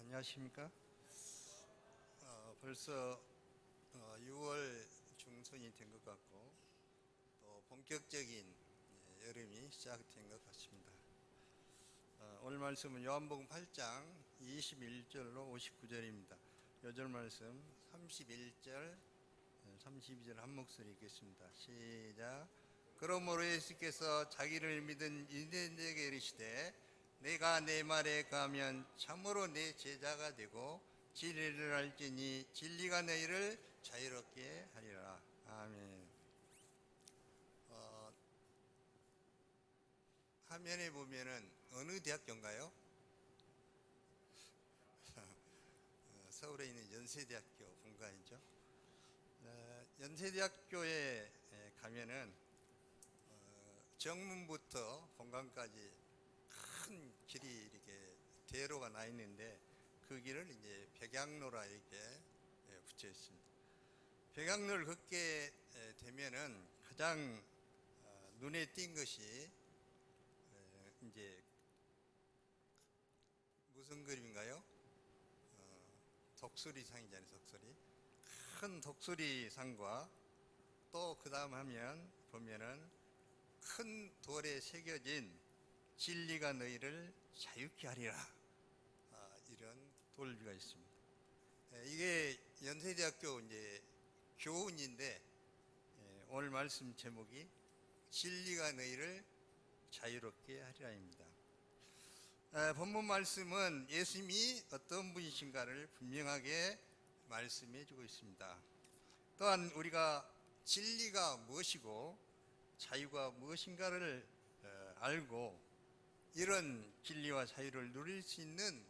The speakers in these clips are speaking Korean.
안녕하십니까? 벌써 6월 중순이 된 것 같고 또 본격적인 여름이 시작된 것 같습니다. 오늘 말씀은 요한복음 8장 21절로 59절입니다. 요절 말씀 31절, 32절 한 목소리 읽겠습니다. 시작. 그러므로 예수께서 자기를 믿은 유대인에게 이르시되 내가 내 말에 가면 참으로 내 제자가 되고 진리를 알지니 진리가 너희를 자유롭게 하리라. 아멘. 화면에 보면은 어느 대학교인가요? 서울에 있는 연세대학교 본관이죠. 연세대학교에 가면은 정문부터 본관까지 큰 길이 이렇게 대로가 나 있는데 그 길을 이제 백양로라 이렇게 붙여 있습니다. 백양로를 걷게 되면은 가장 눈에 띈 것이 이제 무슨 그림인가요? 독수리상이잖아요. 독수리. 큰 독수리상과 또 그 다음 하면 보면은 큰 돌에 새겨진 진리가 너희를 자유케 하리라. 이런 돌비가 있습니다. 이게 연세대학교 이제 교훈인데 오늘 말씀 제목이 진리가 너희를 자유롭게 하리라입니다. 본문 말씀은 예수님이 어떤 분이신가를 분명하게 말씀해 주고 있습니다. 또한 우리가 진리가 무엇이고 자유가 무엇인가를 알고 이런 진리와 자유를 누릴 수 있는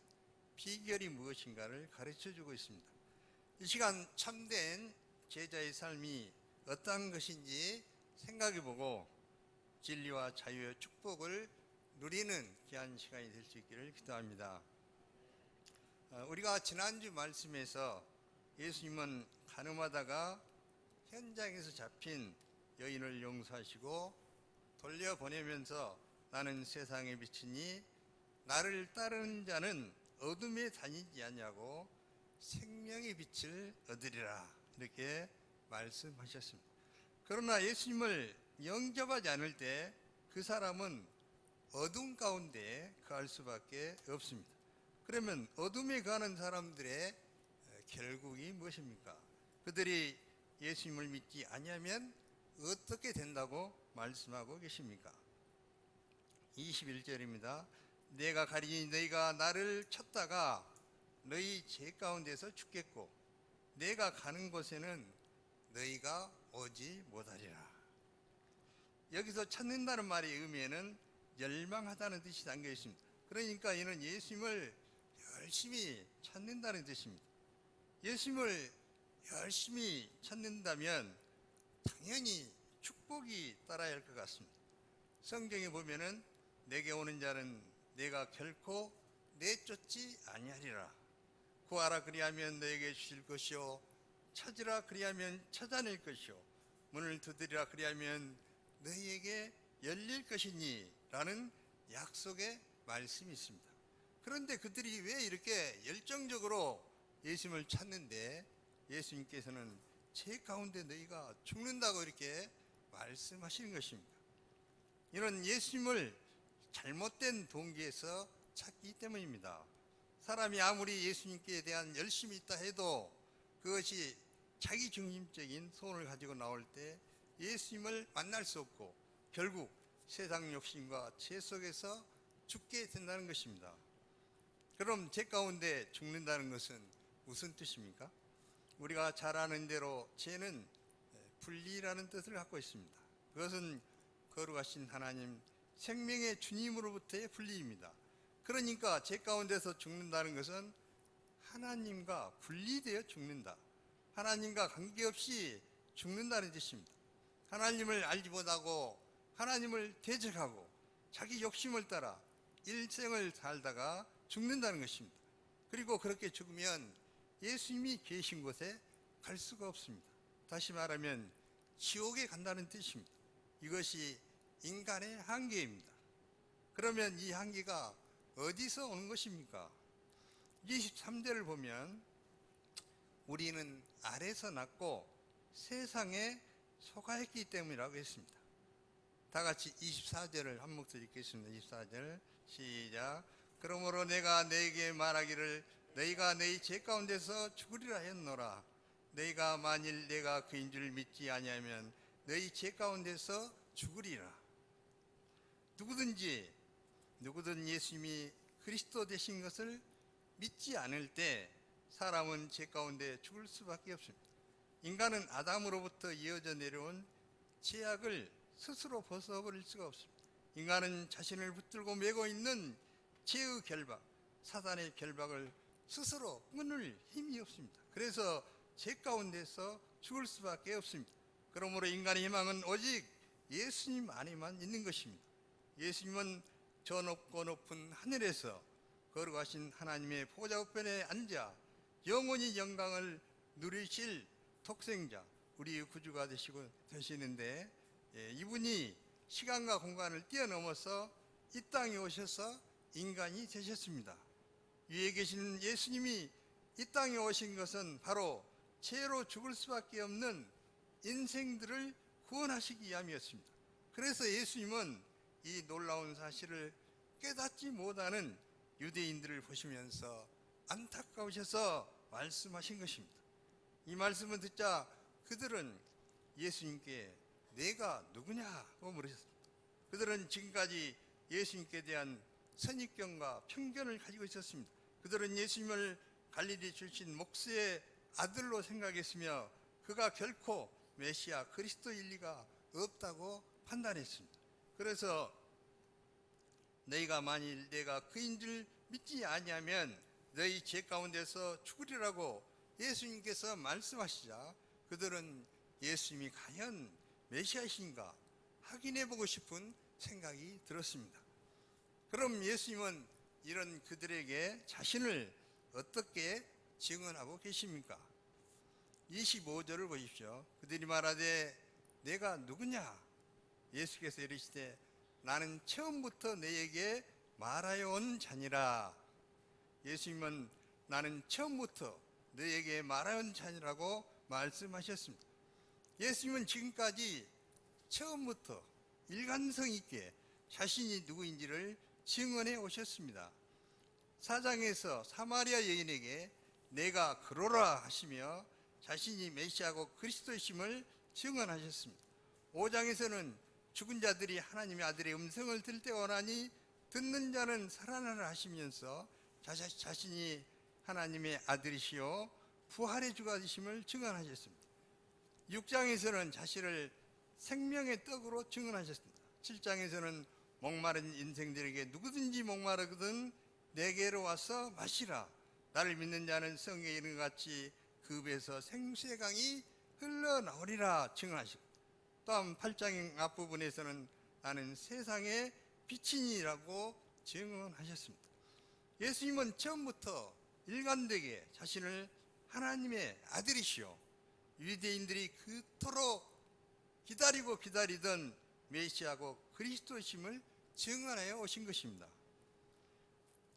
비결이 무엇인가를 가르쳐 주고 있습니다. 이 시간 참된 제자의 삶이 어떠한 것인지 생각해 보고 진리와 자유의 축복을 누리는 귀한 시간이 될 수 있기를 기도합니다. 우리가 지난주 말씀에서 예수님은 가늠하다가 현장에서 잡힌 여인을 용서하시고 돌려보내면서 나는 세상의 빛이니 나를 따르는 자는 어둠에 다니지 않냐고 생명의 빛을 얻으리라 이렇게 말씀하셨습니다. 그러나 예수님을 영접하지 않을 때 그 사람은 어둠 가운데 거할 수밖에 없습니다. 그러면 어둠에 가는 사람들의 결국이 무엇입니까? 그들이 예수님을 믿지 아니하면 어떻게 된다고 말씀하고 계십니까? 21절입니다. 내가 가리니 너희가 나를 찾다가 너희 죄 가운데서 죽겠고 내가 가는 곳에는 너희가 오지 못하리라. 여기서 찾는다는 말의 의미에는 열망하다는 뜻이 담겨 있습니다. 그러니까 이는 예수님을 열심히 찾는다는 뜻입니다. 예수님을 열심히 찾는다면 당연히 축복이 따라야 할 것 같습니다. 성경에 보면은 내게 오는 자는 내가 결코 내쫓지 아니하리라. 구하라 그리하면 너에게 주실 것이요 찾으라 그리하면 찾아낼 것이요 문을 두드리라 그리하면 너희에게 열릴 것이니 라는 약속의 말씀이 있습니다. 그런데 그들이 왜 이렇게 열정적으로 예수님을 찾는데 예수님께서는 죄 가운데 너희가 죽는다고 이렇게 말씀하시는 것입니다. 이런 예수님을 잘못된 동기에서 찾기 때문입니다. 사람이 아무리 예수님께 대한 열심이 있다 해도 그것이 자기 중심적인 소원을 가지고 나올 때 예수님을 만날 수 없고 결국 세상 욕심과 죄 속에서 죽게 된다는 것입니다. 그럼 죄 가운데 죽는다는 것은 무슨 뜻입니까? 우리가 잘 아는 대로 죄는 분리라는 뜻을 갖고 있습니다. 그것은 거룩하신 하나님 생명의 주님으로부터의 분리입니다. 그러니까 죄 가운데서 죽는다는 것은 하나님과 분리되어 죽는다. 하나님과 관계없이 죽는다는 뜻입니다. 하나님을 알지 못하고 하나님을 대적하고 자기 욕심을 따라 일생을 살다가 죽는다는 것입니다. 그리고 그렇게 죽으면 예수님이 계신 곳에 갈 수가 없습니다. 다시 말하면 지옥에 간다는 뜻입니다. 이것이 인간의 한계입니다. 그러면 이 한계가 어디서 오는 것입니까? 23절을 보면 우리는 아래서 났고 세상에 속하였기 때문이라고 했습니다. 다 같이 24절을 한 목소리 읽겠습니다. 24절 시작. 그러므로 내가 너에게 말하기를 너희가 너희 죄 가운데서 죽으리라 했노라. 너희가 만일 내가 그인 줄 믿지 아니하면 너희 죄 가운데서 죽으리라. 누구든 예수님이 그리스도 되신 것을 믿지 않을 때 사람은 죄 가운데 죽을 수밖에 없습니다. 인간은 아담으로부터 이어져 내려온 죄악을 스스로 벗어버릴 수가 없습니다. 인간은 자신을 붙들고 메고 있는 죄의 결박, 사단의 결박을 스스로 끊을 힘이 없습니다. 그래서 죄 가운데서 죽을 수밖에 없습니다. 그러므로 인간의 희망은 오직 예수님 안에만 있는 것입니다. 예수님은 저 높고 높은 하늘에서 거룩하신 하나님의 보좌 우편에 앉아 영원히 영광을 누리실 독생자, 우리의 구주가 되시는데 이분이 시간과 공간을 뛰어넘어서 이 땅에 오셔서 인간이 되셨습니다. 위에 계신 예수님이 이 땅에 오신 것은 바로 죄로 죽을 수밖에 없는 인생들을 구원하시기 위함이었습니다. 그래서 예수님은 이 놀라운 사실을 깨닫지 못하는 유대인들을 보시면서 안타까우셔서 말씀하신 것입니다. 이 말씀을 듣자 그들은 예수님께 내가 누구냐고 물으셨습니다. 그들은 지금까지 예수님께 대한 선입견과 편견을 가지고 있었습니다. 그들은 예수님을 갈릴리 출신 목수의 아들로 생각했으며 그가 결코 메시아 그리스도일 리가 없다고 판단했습니다. 그래서 너희가 만일 내가 그인 줄 믿지 아니하면 너희 죄 가운데서 죽으리라고 예수님께서 말씀하시자 그들은 예수님이 과연 메시아이신가 확인해보고 싶은 생각이 들었습니다. 그럼 예수님은 이런 그들에게 자신을 어떻게 증언하고 계십니까? 25절을 보십시오. 그들이 말하되 내가 누구냐? 예수께서 이르시되 나는 처음부터 너에게 말하여 온 자니라. 예수님은 나는 처음부터 너에게 말하여 온 자니라고 말씀하셨습니다. 예수님은 지금까지 처음부터 일관성 있게 자신이 누구인지를 증언해 오셨습니다. 4장에서 사마리아 여인에게 내가 그로라 하시며 자신이 메시아고 그리스도이심을 증언하셨습니다. 5장에서는 죽은 자들이 하나님의 아들의 음성을 들을 때 원하니 듣는 자는 살아나라 하시면서 자신이 하나님의 아들이시요 부활의 주가 되심을 증언하셨습니다. 6장에서는 자신을 생명의 떡으로 증언하셨습니다. 7장에서는 목마른 인생들에게 누구든지 목마르거든 내게로 와서 마시라. 나를 믿는 자는 성경에 이른 것 같이 그 배에서 생수의 강이 흘러나오리라 증언하시고, 또한 8장 앞부분에서는 나는 세상의 빛이니라고 증언하셨습니다. 예수님은 처음부터 일관되게 자신을 하나님의 아들이시오 유대인들이 그토록 기다리던 메시아고 그리스도심을 증언하여 오신 것입니다.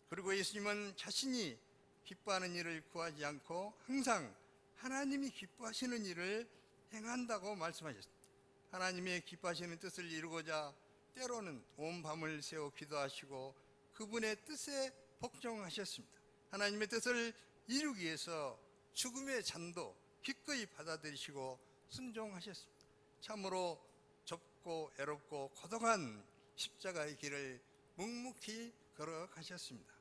그리고 예수님은 자신이 기뻐하는 일을 구하지 않고 항상 하나님이 기뻐하시는 일을 행한다고 말씀하셨습니다. 하나님의 기뻐하시는 뜻을 이루고자 때로는 온 밤을 새워 기도하시고 그분의 뜻에 복종하셨습니다. 하나님의 뜻을 이루기 위해서 죽음의 잔도 기꺼이 받아들이시고 순종하셨습니다. 참으로 좁고 애롭고 고독한 십자가의 길을 묵묵히 걸어가셨습니다.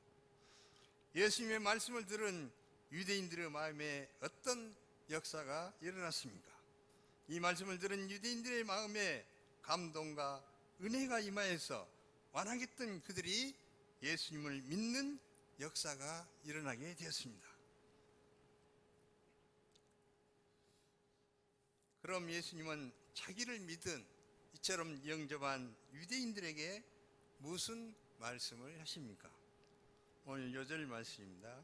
예수님의 말씀을 들은 유대인들의 마음에 어떤 역사가 일어났습니까? 이 말씀을 들은 유대인들의 마음에 감동과 은혜가 임하여서 완악했던 그들이 예수님을 믿는 역사가 일어나게 되었습니다. 그럼 예수님은 자기를 믿은 이처럼 영접한 유대인들에게 무슨 말씀을 하십니까? 오늘 요절 말씀입니다.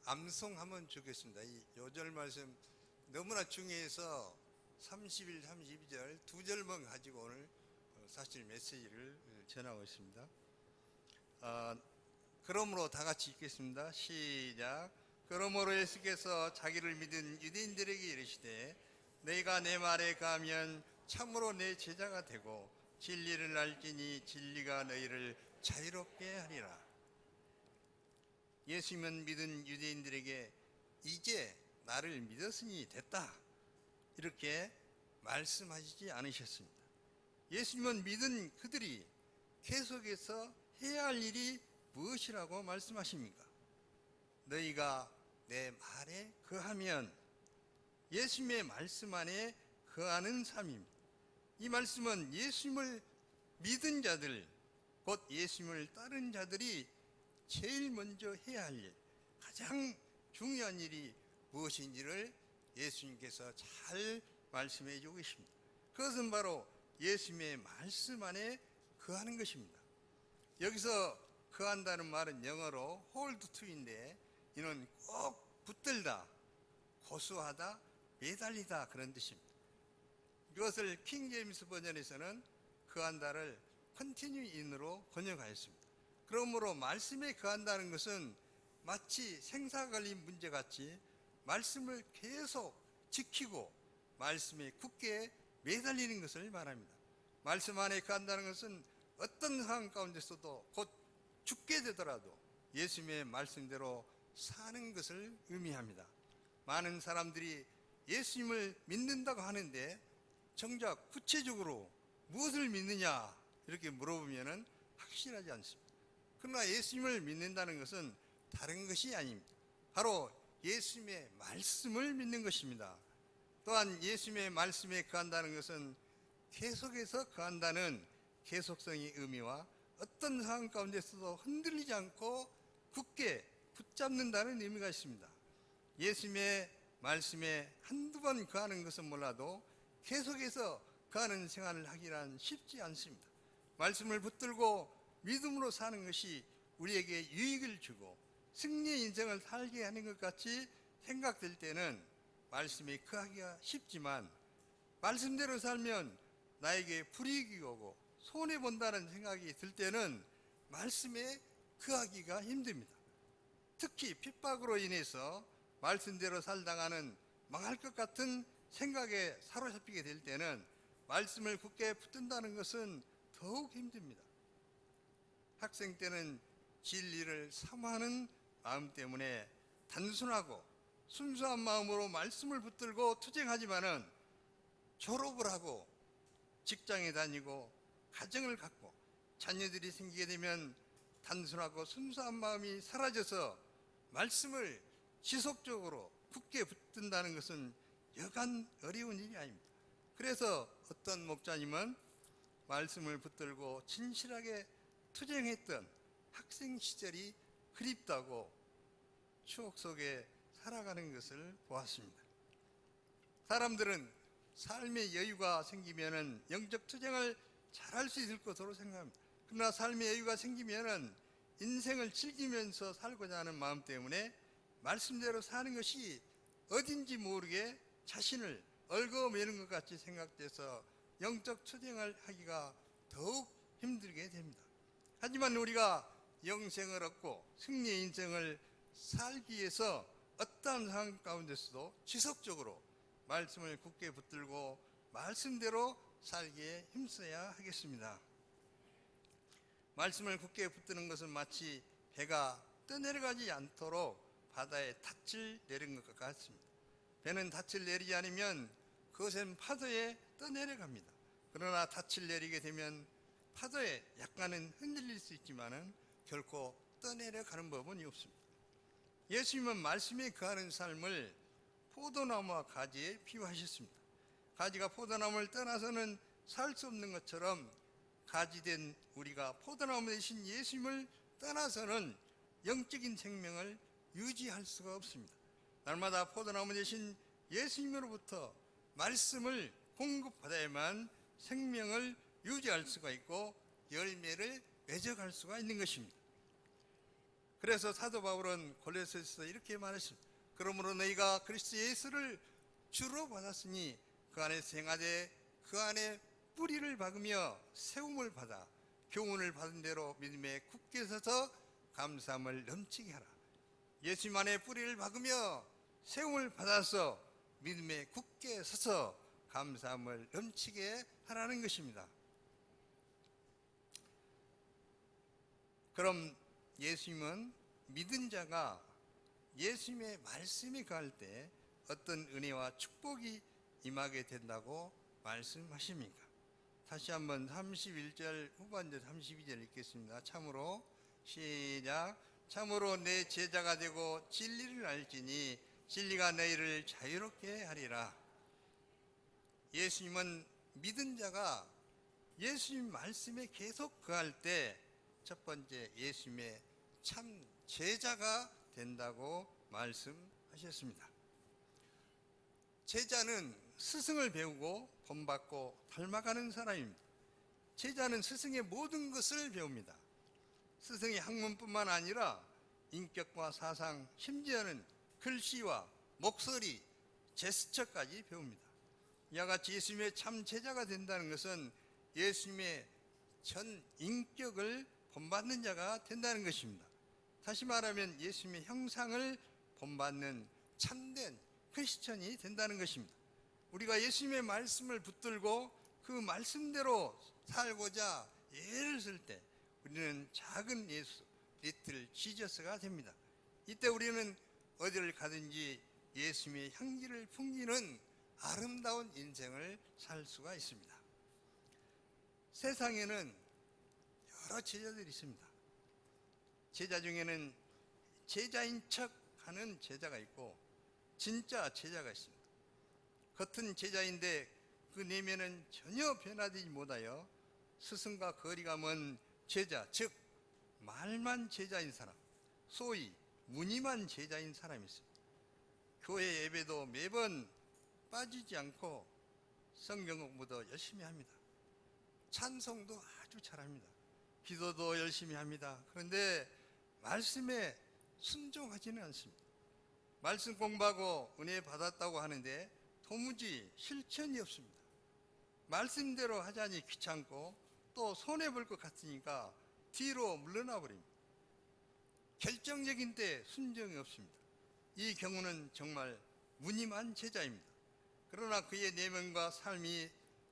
암송하면 좋겠습니다. 이 요절 말씀 너무나 중요해서 31, 32절 두 절만 가지고 오늘 사실 메시지를 전하고 있습니다. 그러므로 다 같이 읽겠습니다. 시작. 그러므로 예수께서 자기를 믿은 유대인들에게 이르시되 너희가 내 말에 가면 참으로 내 제자가 되고 진리를 알지니 진리가 너희를 자유롭게 하리라. 예수님은 믿은 유대인들에게 이제 나를 믿었으니 됐다 이렇게 말씀하시지 않으셨습니다. 예수님은 믿은 그들이 계속해서 해야 할 일이 무엇이라고 말씀하십니까? 너희가 내 말에 거하면, 예수님의 말씀 안에 거하는 삶입니다. 이 말씀은 예수님을 믿은 자들, 곧 예수님을 따른 자들이 제일 먼저 해야 할 일, 가장 중요한 일이 무엇인지를 예수님께서 잘 말씀해 주고 계십니다. 그것은 바로 예수님의 말씀 안에 거하는 것입니다. 여기서 거한다는 말은 영어로 hold to인데 이는 꼭 붙들다, 고수하다, 매달리다 그런 뜻입니다. 이것을 킹 제임스 버전에서는 거한다를 continue in으로 번역하였습니다. 그러므로 말씀에 거한다는 것은 마치 생사 걸린 문제 같이 말씀을 계속 지키고 말씀에 굳게 매달리는 것을 말합니다. 말씀 안에 거한다는 것은 어떤 상황 가운데서도 곧 죽게 되더라도 예수님의 말씀대로 사는 것을 의미합니다. 많은 사람들이 예수님을 믿는다고 하는데 정작 구체적으로 무엇을 믿느냐 이렇게 물어보면 확실하지 않습니다. 그러나 예수님을 믿는다는 것은 다른 것이 아닙니다. 바로 예수님의 말씀을 믿는 것입니다. 또한 예수님의 말씀에 거한다는 것은 계속해서 거한다는 계속성의 의미와 어떤 상황 가운데서도 흔들리지 않고 굳게 붙잡는다는 의미가 있습니다. 예수님의 말씀에 한두 번 거하는 것은 몰라도 계속해서 거하는 생활을 하기란 쉽지 않습니다. 말씀을 붙들고 믿음으로 사는 것이 우리에게 유익을 주고 승리의 인생을 살게 하는 것 같이 생각될 때는 말씀에 거하기가 쉽지만, 말씀대로 살면 나에게 불이익이 오고 손해본다는 생각이 들 때는 말씀에 거하기가 힘듭니다. 특히 핍박으로 인해서 말씀대로 살다가는 망할 것 같은 생각에 사로잡히게 될 때는 말씀을 굳게 붙든다는 것은 더욱 힘듭니다. 학생 때는 진리를 사모하는 마음 때문에 단순하고 순수한 마음으로 말씀을 붙들고 투쟁하지만은 졸업을 하고 직장에 다니고 가정을 갖고 자녀들이 생기게 되면 단순하고 순수한 마음이 사라져서 말씀을 지속적으로 굳게 붙든다는 것은 여간 어려운 일이 아닙니다. 그래서 어떤 목자님은 말씀을 붙들고 진실하게 투쟁했던 학생 시절이 그립다고 추억 속에 살아가는 것을 보았습니다. 사람들은 삶의 여유가 생기면은 영적 투쟁을 잘할 수 있을 것으로 생각합니다. 그러나 삶의 여유가 생기면은 인생을 즐기면서 살고자 하는 마음 때문에 말씀대로 사는 것이 어딘지 모르게 자신을 얽어매는 것 같이 생각돼서 영적 투쟁을 하기가 더욱 힘들게 됩니다. 하지만 우리가 영생을 얻고 승리의 인생을 살기 위해서 어떠한 상황 가운데서도 지속적으로 말씀을 굳게 붙들고 말씀대로 살기에 힘써야 하겠습니다. 말씀을 굳게 붙드는 것은 마치 배가 떠내려가지 않도록 바다에 닻을 내린 것 같습니다. 배는 닻을 내리지 않으면 그것은 파도에 떠내려갑니다. 그러나 닻을 내리게 되면 파도에 약간은 흔들릴 수 있지만은 결코 떠내려가는 법은 없습니다. 예수님은 말씀에 거하는 삶을 포도나무와 가지에 비유하셨습니다. 가지가 포도나무를 떠나서는 살 수 없는 것처럼 가지된 우리가 포도나무 대신 예수님을 떠나서는 영적인 생명을 유지할 수가 없습니다. 날마다 포도나무 대신 예수님으로부터 말씀을 공급받아야만 생명을 유지할 수가 있고 열매를 맺어갈 수가 있는 것입니다. 그래서 사도 바울은 골로새서에서 이렇게 말했습니다. 그러므로 너희가 그리스도 예수를 주로 받았으니 그 안에서 행하되 그 안에 뿌리를 박으며 세움을 받아 교훈을 받은 대로 믿음에 굳게 서서 감사함을 넘치게 하라. 예수님 안에 뿌리를 박으며 세움을 받아서 믿음에 굳게 서서 감사함을 넘치게 하라는 것입니다. 그럼 예수님은 믿은 자가 예수님의 말씀이 가할 때 어떤 은혜와 축복이 임하게 된다고 말씀하십니까? 다시 한번 31절 후반절 32절 읽겠습니다. 참으로 시작. 참으로 내 제자가 되고 진리를 알지니 진리가 너희를 자유롭게 하리라. 예수님은 믿은 자가 예수님 말씀에 계속 거할 때 첫 번째 예수님의 참 제자가 된다고 말씀하셨습니다. 제자는 스승을 배우고 본받고 닮아가는 사람입니다. 제자는 스승의 모든 것을 배웁니다. 스승의 학문뿐만 아니라 인격과 사상, 심지어는 글씨와 목소리, 제스처까지 배웁니다. 이와 같이 예수님의 참 제자가 된다는 것은 예수님의 전 인격을 본받는 자가 된다는 것입니다. 다시 말하면 예수님의 형상을 본받는 참된 크리스천이 된다는 것입니다. 우리가 예수님의 말씀을 붙들고 그 말씀대로 살고자 애를 쓸 때 우리는 작은 예수, 리틀 지저스가 됩니다. 이때 우리는 어디를 가든지 예수님의 향기를 풍기는 아름다운 인생을 살 수가 있습니다. 세상에는 여러 제자들이 있습니다. 제자 중에는 제자인 척 하는 제자가 있고 진짜 제자가 있습니다. 겉은 제자인데 그 내면은 전혀 변화되지 못하여 스승과 거리가 먼 제자, 즉 말만 제자인 사람, 소위 무늬만 제자인 사람이 있습니다. 교회 예배도 매번 빠지지 않고 성경 공부도 열심히 합니다. 찬송도 아주 잘합니다. 기도도 열심히 합니다. 그런데 말씀에 순종하지는 않습니다. 말씀 공부하고 은혜 받았다고 하는데 도무지 실천이 없습니다. 말씀대로 하자니 귀찮고 또 손해볼 것 같으니까 뒤로 물러나 버립니다. 결정적인 때 순종이 없습니다. 이 경우는 정말 무늬만 제자입니다. 그러나 그의 내면과 삶이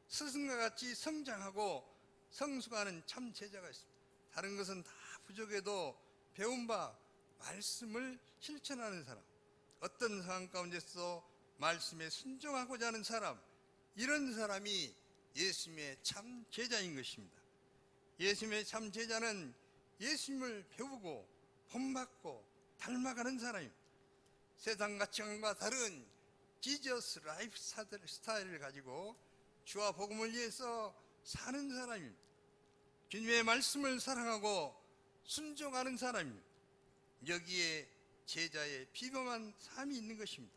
스승과 같이 성장하고 성숙하는 참 제자가 있습니다. 다른 것은 다 부족해도 배운 바 말씀을 실천하는 사람, 어떤 상황 가운데서 말씀에 순종하고자 하는 사람, 이런 사람이 예수님의 참 제자인 것입니다. 예수님의 참 제자는 예수님을 배우고 본받고 닮아가는 사람입니다. 세상 가치관과 다른 지저스 라이프 스타일을 가지고 주와 복음을 위해서 사는 사람입니다. 주님의 말씀을 사랑하고 순종하는 사람입니다. 여기에 제자의 비범한 삶이 있는 것입니다.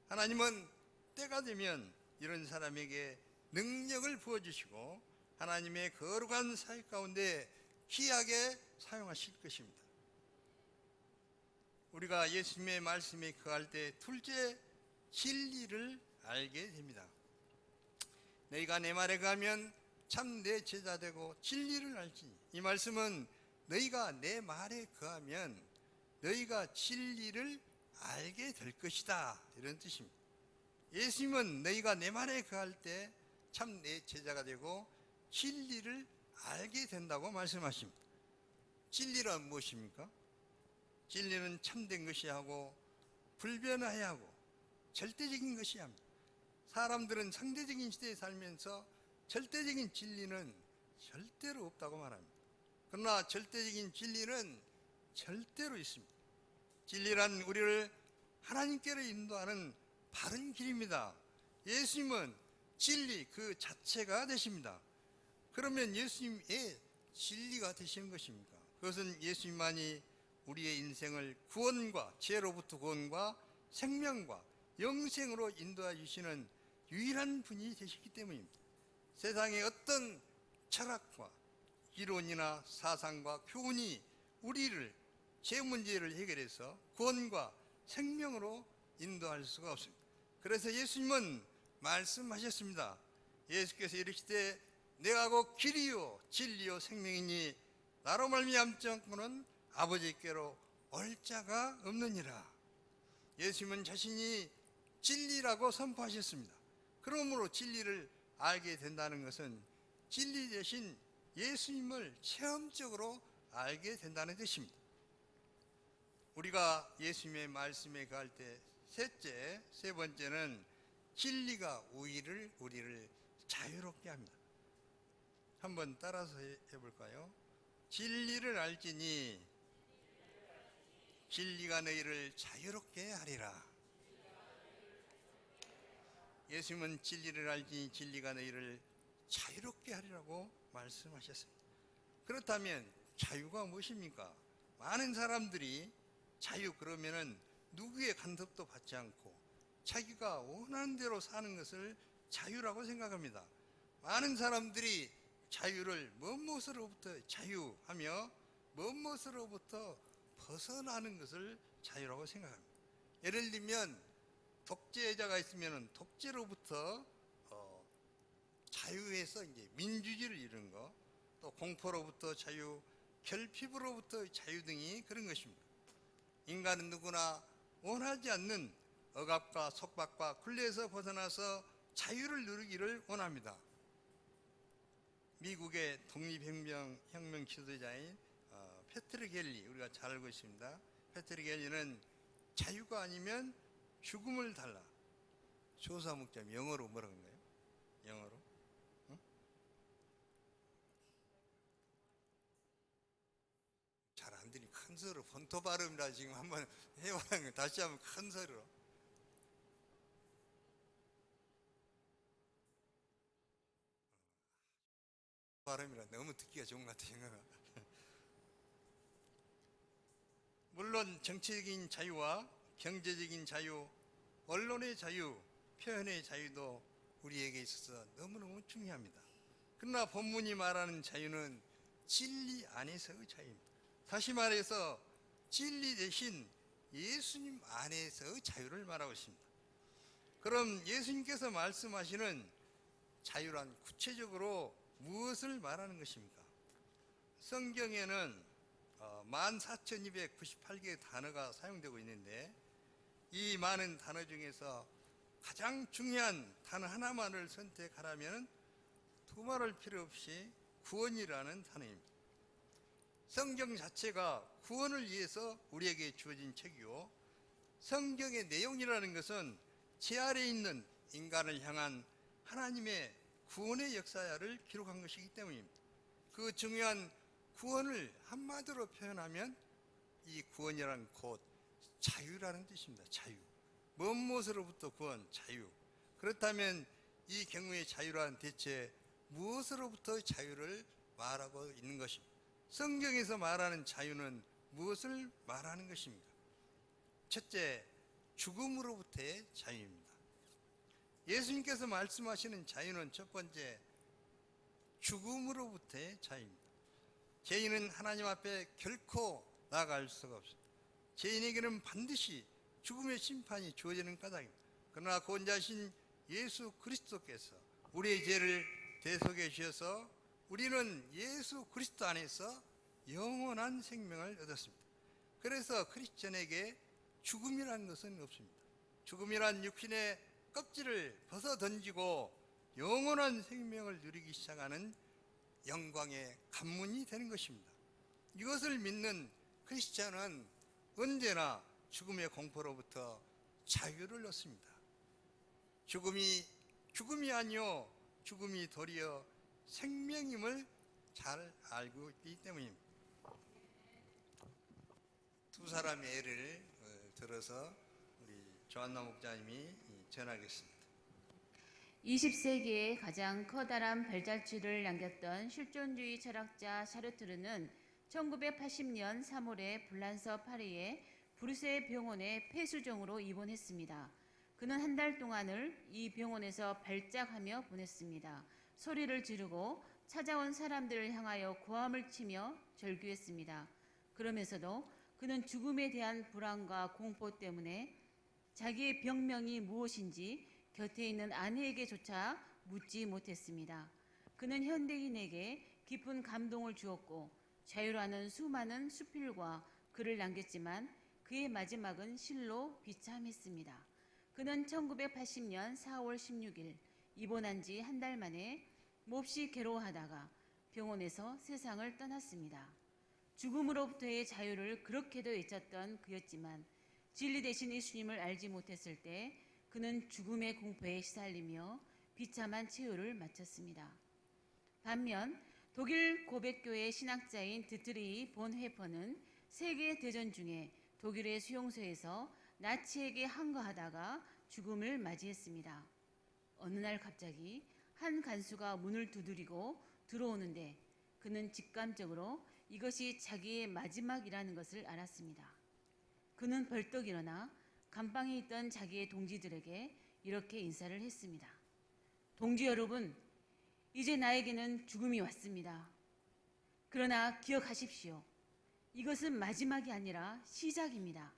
하나님은 때가 되면 이런 사람에게 능력을 부어주시고 하나님의 거룩한 사역 가운데 귀하게 사용하실 것입니다. 우리가 예수님의 말씀에 거할 때 둘째 진리를 알게 됩니다. 너희가 내 말에 거하면 참 내 제자 되고 진리를 알지. 이 말씀은 너희가 내 말에 거하면 너희가 진리를 알게 될 것이다, 이런 뜻입니다. 예수님은 너희가 내 말에 거할 때 참 내 제자가 되고 진리를 알게 된다고 말씀하십니다. 진리란 무엇입니까? 진리는 참된 것이 하고 불변하여야 하고 절대적인 것이 합니다. 사람들은 상대적인 시대에 살면서 절대적인 진리는 절대로 없다고 말합니다. 그러나 절대적인 진리는 절대로 있습니다. 진리란 우리를 하나님께로 인도하는 바른 길입니다. 예수님은 진리 그 자체가 되십니다. 그러면 예수님의 진리가 되시는 것입니까? 그것은 예수님만이 우리의 인생을 구원과 죄로부터 구원과 생명과 영생으로 인도해 주시는 유일한 분이 되시기 때문입니다. 세상의 어떤 철학과 이론이나 사상과 교훈이 우리를 죄 문제를 해결해서 구원과 생명으로 인도할 수가 없습니다. 그래서 예수님은 말씀하셨습니다. 예수께서 이르시되 내가 곧 길이요 진리요 생명이니 나로 말미암지 않고는 아버지께로 올 자가 없느니라. 예수님은 자신이 진리라고 선포하셨습니다. 그러므로 진리를 알게 된다는 것은 진리 대신 예수님을 체험적으로 알게 된다는 뜻입니다. 우리가 예수님의 말씀에 갈 때 세 번째는 진리가 우리를 자유롭게 합니다. 한번 따라서 해볼까요? 진리를 알지니 진리가 너희를 자유롭게 하리라. 예수님은 진리를 알지니 진리가 너희를 자유롭게 하리라고 말씀하셨습니다. 그렇다면 자유가 무엇입니까? 많은 사람들이 자유 그러면은 누구의 간섭도 받지 않고 자기가 원하는 대로 사는 것을 자유라고 생각합니다. 많은 사람들이 자유를 무엇으로부터 자유하며 무엇으로부터 벗어나는 것을 자유라고 생각합니다. 예를 들면 독재자가 있으면 독재로부터 자유해서 이제 민주주의를 이루는 것, 또 공포로부터 자유, 결핍으로부터 자유 등이 그런 것입니다. 인간은 누구나 원하지 않는 억압과 속박과 굴레에서 벗어나서 자유를 누리기를 원합니다. 미국의 독립혁명 지도자인 패트릭 헬리, 우리가 잘 알고 있습니다. 패트릭 헬리는 자유가 아니면 죽음을 달라. 조사 목자님 영어로 뭐라고 한가요? 영어로? 응? 잘 안 들리. 큰 소리로 본토 발음이라 지금 한번 해보는 거 다시 한번 큰 소리로. 발음이라 너무 듣기가 좋은 것 같아요. 영어가. 물론 정치적인 자유와 경제적인 자유, 언론의 자유, 표현의 자유도 우리에게 있어서 너무너무 중요합니다. 그러나 본문이 말하는 자유는 진리 안에서의 자유입니다. 다시 말해서 진리 대신 예수님 안에서의 자유를 말하고 있습니다. 그럼 예수님께서 말씀하시는 자유란 구체적으로 무엇을 말하는 것입니까? 성경에는 14,298개의 단어가 사용되고 있는데 이 많은 단어 중에서 가장 중요한 단어 하나만을 선택하라면 두말할 필요 없이 구원이라는 단어입니다. 성경 자체가 구원을 위해서 우리에게 주어진 책이요, 성경의 내용이라는 것은 제 아래에 있는 인간을 향한 하나님의 구원의 역사를 기록한 것이기 때문입니다. 그 중요한 구원을 한마디로 표현하면 이 구원이란 곧 자유라는 뜻입니다. 자유. 무엇으로부터 구원? 자유. 그렇다면 이 경우의 자유란 대체 무엇으로부터 자유를 말하고 있는 것입니까? 성경에서 말하는 자유는 무엇을 말하는 것입니까? 첫째, 죽음으로부터의 자유입니다. 예수님께서 말씀하시는 자유는 첫 번째, 죽음으로부터의 자유입니다. 죄인은 하나님 앞에 결코 나아갈 수가 없습니다. 죄인에게는 반드시 죽음의 심판이 주어지는 까닭입니다. 그러나 구원자신 예수 그리스도께서 우리의 죄를 대속해 주셔서 우리는 예수 그리스도 안에서 영원한 생명을 얻었습니다. 그래서 크리스천에게 죽음이라는 것은 없습니다. 죽음이란 육신의 껍질을 벗어 던지고 영원한 생명을 누리기 시작하는 영광의 관문이 되는 것입니다. 이것을 믿는 크리스천은 언제나 죽음의 공포로부터 자유를 얻습니다. 죽음이 아니요 죽음이 도리어 생명임을 잘 알고 있기 때문입니다. 두 사람의 예를 들어서 우리 조한나 목사님이 전하겠습니다. 20세기에 가장 커다란 발자취를 남겼던 실존주의 철학자 샤르트르는 1980년 3월에 불란서 파리의 브루세 병원에 폐수종으로 입원했습니다. 그는 한 달 동안을 이 병원에서 발작하며 보냈습니다. 소리를 지르고 찾아온 사람들을 향하여 고함을 치며 절규했습니다. 그러면서도 그는 죽음에 대한 불안과 공포 때문에 자기의 병명이 무엇인지 곁에 있는 아내에게조차 묻지 못했습니다. 그는 현대인에게 깊은 감동을 주었고 자유라는 수많은 수필과 글을 남겼지만 그의 마지막은 실로 비참했습니다. 그는 1980년 4월 16일 입원한 지 한 달 만에 몹시 괴로워하다가 병원에서 세상을 떠났습니다. 죽음으로부터의 자유를 그렇게도 외쳤던 그였지만 진리 되신 예수님을 알지 못했을 때 그는 죽음의 공포에 시달리며 비참한 최후를 마쳤습니다. 반면 독일 고백교회 신학자인 드트리히 본 회퍼는 세계대전 중에 독일의 수용소에서 나치에게 항거하다가 죽음을 맞이했습니다. 어느 날 갑자기 한 간수가 문을 두드리고 들어오는데 그는 직감적으로 이것이 자기의 마지막이라는 것을 알았습니다. 그는 벌떡 일어나 감방에 있던 자기의 동지들에게 이렇게 인사를 했습니다. 동지 여러분, 이제 나에게는 죽음이 왔습니다. 그러나 기억하십시오. 이것은 마지막이 아니라 시작입니다.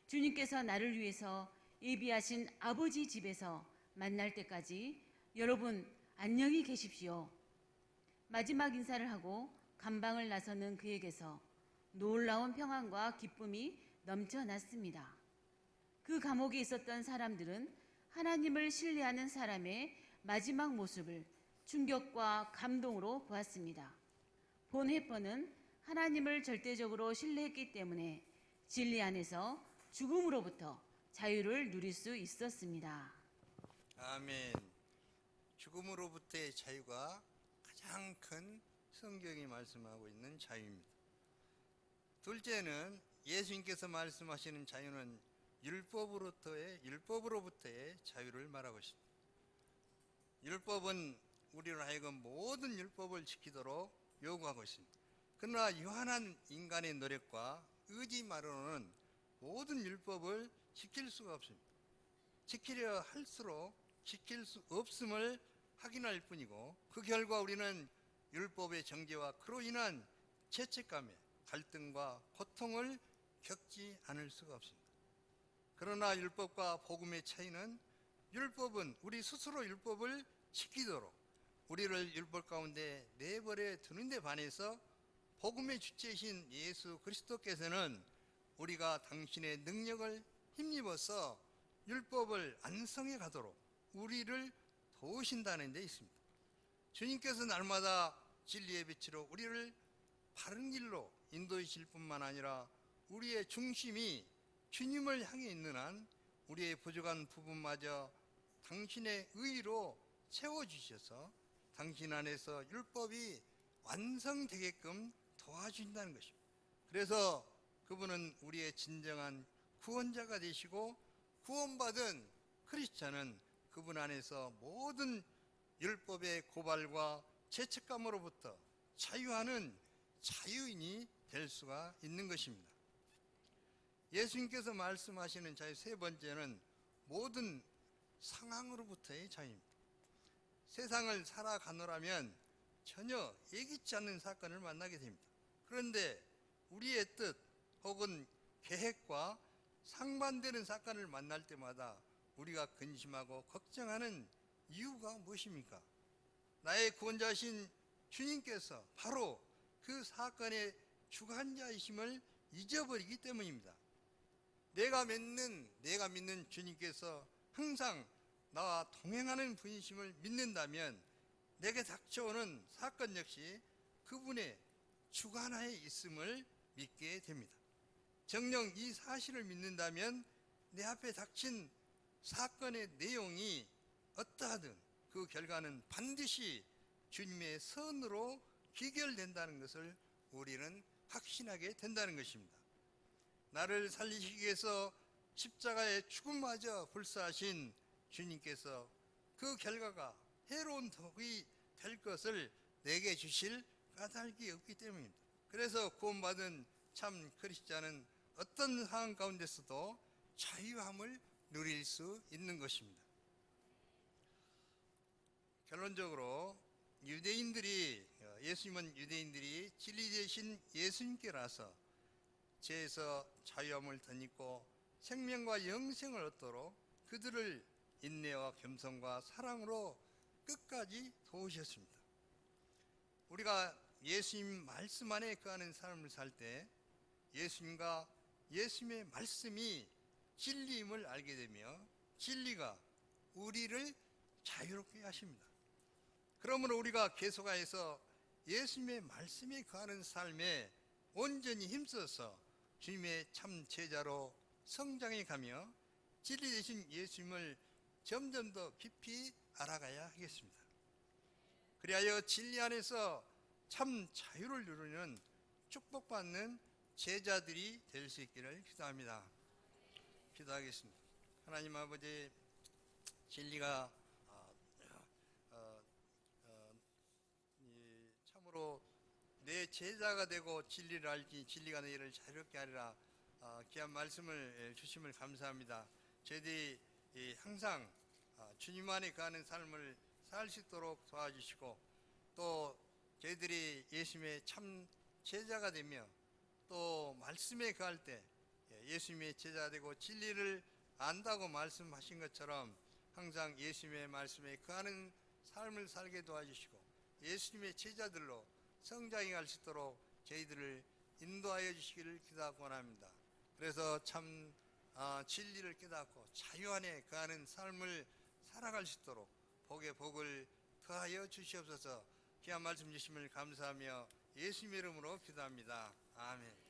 주님께서 나를 위해서 예비하신 아버지 집에서 만날 때까지 여러분 안녕히 계십시오. 마지막 인사를 하고 감방을 나서는 그에게서 놀라운 평안과 기쁨이 넘쳐났습니다. 그 감옥에 있었던 사람들은 하나님을 신뢰하는 사람의 마지막 모습을 충격과 감동으로 보았습니다. 본 회퍼는 하나님을 절대적으로 신뢰했기 때문에 진리 안에서 죽음으로부터 자유를 누릴 수 있었습니다. 아멘. 죽음으로부터의 자유가 가장 큰 성경이 말씀하고 있는 자유입니다. 둘째는 예수님께서 말씀하시는 자유는 율법으로부터의 자유를 말하고 있습니다. 율법은 우리로 하여금 모든 율법을 지키도록 요구하고 있습니다. 그러나 유한한 인간의 노력과 의지만으로는 모든 율법을 지킬 수가 없습니다. 지키려 할수록 지킬 수 없음을 확인할 뿐이고 그 결과 우리는 율법의 정죄와 그로 인한 죄책감에 갈등과 고통을 겪지 않을 수가 없습니다. 그러나 율법과 복음의 차이는 율법은 우리 스스로 율법을 지키도록 우리를 율법 가운데 내버려 두는 데 반해서 복음의 주체이신 예수 그리스도께서는 우리가 당신의 능력을 힘입어서 율법을 안성해 가도록 우리를 도우신다는 데 있습니다. 주님께서 날마다 진리의 빛으로 우리를 바른 길로 인도하실 뿐만 아니라 우리의 중심이 주님을 향해 있는 한 우리의 부족한 부분마저 당신의 의로 채워주셔서 당신 안에서 율법이 완성되게끔 도와준다는 것입니다. 그래서 그분은 우리의 진정한 구원자가 되시고 구원받은 크리스찬은 그분 안에서 모든 율법의 고발과 죄책감으로부터 자유하는 자유인이 될 수가 있는 것입니다. 예수님께서 말씀하시는 자유 세 번째는 모든 상황으로부터의 자유입니다. 세상을 살아가노라면 전혀 예기치 않는 사건을 만나게 됩니다. 그런데 우리의 뜻 혹은 계획과 상반되는 사건을 만날 때마다 우리가 근심하고 걱정하는 이유가 무엇입니까? 나의 구원자신 주님께서 바로 그 사건의 주관자이심을 잊어버리기 때문입니다. 내가 믿는 주님께서 항상 나와 동행하는 분이심을 믿는다면 내게 닥쳐오는 사건 역시 그분의 주관하에 있음을 믿게 됩니다. 정녕 이 사실을 믿는다면 내 앞에 닥친 사건의 내용이 어떠하든 그 결과는 반드시 주님의 선으로 귀결된다는 것을 우리는 확신하게 된다는 것입니다. 나를 살리시기 위해서 십자가의 죽음마저 불사하신 주님께서 그 결과가 해로운 덕이 될 것을 내게 주실 까닭이 없기 때문입니다. 그래서 구원받은 참 크리스찬은 어떤 상황 가운데서도 자유함을 누릴 수 있는 것입니다. 결론적으로 예수님은 유대인들이 진리 되신 예수님께라서 죄에서 자유함을 덧입고 생명과 영생을 얻도록 그들을 인내와 겸손과 사랑으로 끝까지 도우셨습니다. 우리가 예수님 말씀 안에 거하는 삶을 살 때 예수님과 예수님의 말씀이 진리임을 알게 되며 진리가 우리를 자유롭게 하십니다. 그러므로 우리가 계속하여서 예수님의 말씀에 거하는 삶에 온전히 힘써서 주님의 참 제자로 성장해 가며 진리 되신 예수님을 점점 더 깊이 알아가야 하겠습니다. 그리하여 진리 안에서 참 자유를 누리는 축복받는 제자들이 될 수 있기를 기도합니다. 기도하겠습니다. 하나님 아버지, 진리가 참으로 내 제자가 되고 진리를 알지 진리가 너희를 자유롭게 하리라 귀한 말씀을 주심을 감사합니다. 저희들이 항상 주님 안에 거하는 삶을 살 수 있도록 도와주시고 또 저희들이 예수님의 참 제자가 되며 또 말씀에 거할 때 예수님의 제자가 되고 진리를 안다고 말씀하신 것처럼 항상 예수님의 말씀에 거하는 삶을 살게 도와주시고 예수님의 제자들로 성장해 갈 수 있도록 저희들을 인도하여 주시기를 기도하고 원합니다. 그래서 참 진리를 깨닫고 자유 안에 거하는 삶을 살아갈 수 있도록 복의 복을 더하여 주시옵소서. 귀한 말씀 주심을 감사하며 예수님의 이름으로 기도합니다. 아멘.